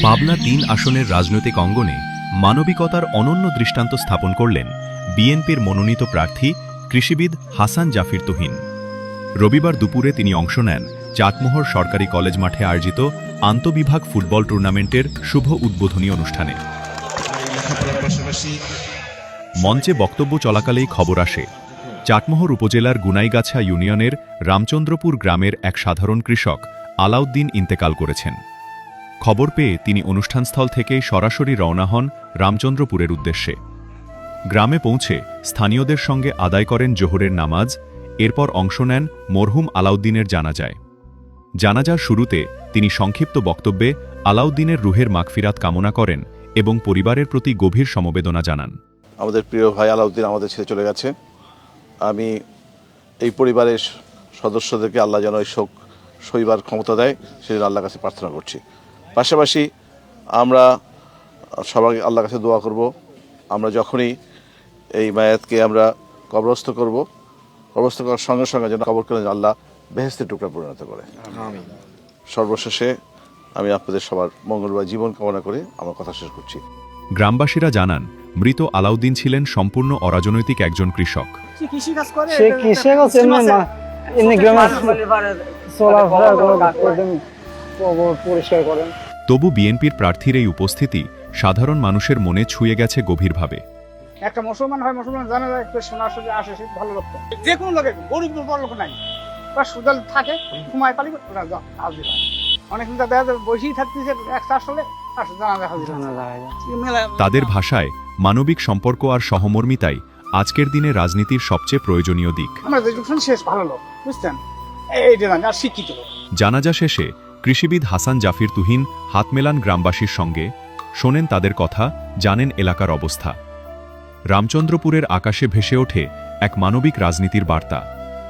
পাবনা ৩ আসনের রাজনৈতিক অঙ্গনে মানবিকতার অনন্য দৃষ্টান্ত স্থাপন করলেন বিএনপির মনোনীত প্রার্থী কৃষিবিদ হাসান জাফির তুহিন। রবিবার দুপুরে তিনি অংশ নেন চাটমোহর সরকারি কলেজ মাঠে আয়োজিত আন্তঃবিভাগ ফুটবল টুর্নামেন্টের শুভ উদ্বোধনী অনুষ্ঠানে। মঞ্চে বক্তব্য চলাকালেই খবর আসে, চাটমোহর উপজেলার গুনাইগাছা ইউনিয়নের রামচন্দ্রপুর গ্রামের এক সাধারণ কৃষক আলাউদ্দিন ইন্তেকাল করেছেন। খবর পেয়ে তিনি অনুষ্ঠানস্থল থেকে সরাসরি রওনা হন রামচন্দ্রপুরের উদ্দেশ্যে। গ্রামে পৌঁছে স্থানীয়দের সঙ্গে আদায় করেন জোহরের নামাজ। এরপর অংশ নেন মরহুম আলাউদ্দিনের জানাজায়। জানাজার শুরুতে তিনি সংক্ষিপ্ত বক্তব্যে আলাউদ্দিনের রুহের মাগফিরাত কামনা করেন এবং পরিবারের প্রতি গভীর সমবেদনা জানান। আমাদের প্রিয় ভাই আলাউদ্দিন আমাদের ছেড়ে চলে গেছে। আমি এই পরিবারের সদস্যদেরকে আল্লাহ যেন এই শোক সইবার ক্ষমতা দেয়, সেজন্য আল্লাহর কাছে প্রার্থনা করছি। পাশাপাশি আমরা সবাই আল্লাহর কাছে দোয়া করব, আমরা যখনই এই মায়াতকে আমরা কবরস্থ করব, কবরস্থ করার সঙ্গে সঙ্গে যেন কবর করে আল্লাহ বেহেশতের টুকরা পরিণত করে। সর্বশেষে আমি আপনাদের সবার মঙ্গলময় জীবন কামনা করে আমার কথা শেষ করছি। গ্রামবাসীরা জানান, মৃত আলাউদ্দিন ছিলেন সম্পূর্ণ অরাজনৈতিক একজন কৃষক। তবু বিএনপির প্রার্থীর এই উপস্থিতি সাধারণ মানুষের মনে ছুঁয়ে গেছে গভীরভাবে। একটা মুসলমান হয়, মুসলমান জানা যায় শোনার সাথে আসে, সে ভালো লোক, যে কোনো লোকে গরিব বড় লোক নাই, বা সুদাল থাকে সময় পালি অনেক দেখা যায় বসেই থাকতেছে একটা আসলে তাদের ভাষায় মানবিক সম্পর্ক আর সহমর্মিতাই আজকের দিনে রাজনীতির সবচেয়ে প্রয়োজনীয় দিক। আমরা দেখুন শেষ ভালো লোক, বুঝছেন, এইটা আর শিক্ষিত লোক। জানাজা শেষে কৃষিবিদ হাসান জাফির তুহিন হাত মেলান গ্রামবাসীর সঙ্গে, শোনেন তাদের কথা, জানেন এলাকার অবস্থা। রামচন্দ্রপুরের আকাশে ভেসে ওঠে এক মানবিক রাজনীতির বার্তা।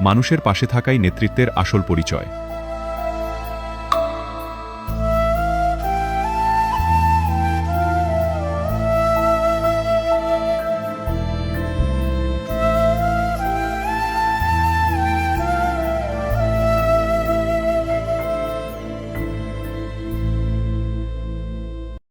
মানুষের পাশে থাকাই নেতৃত্বের আসল পরিচয়।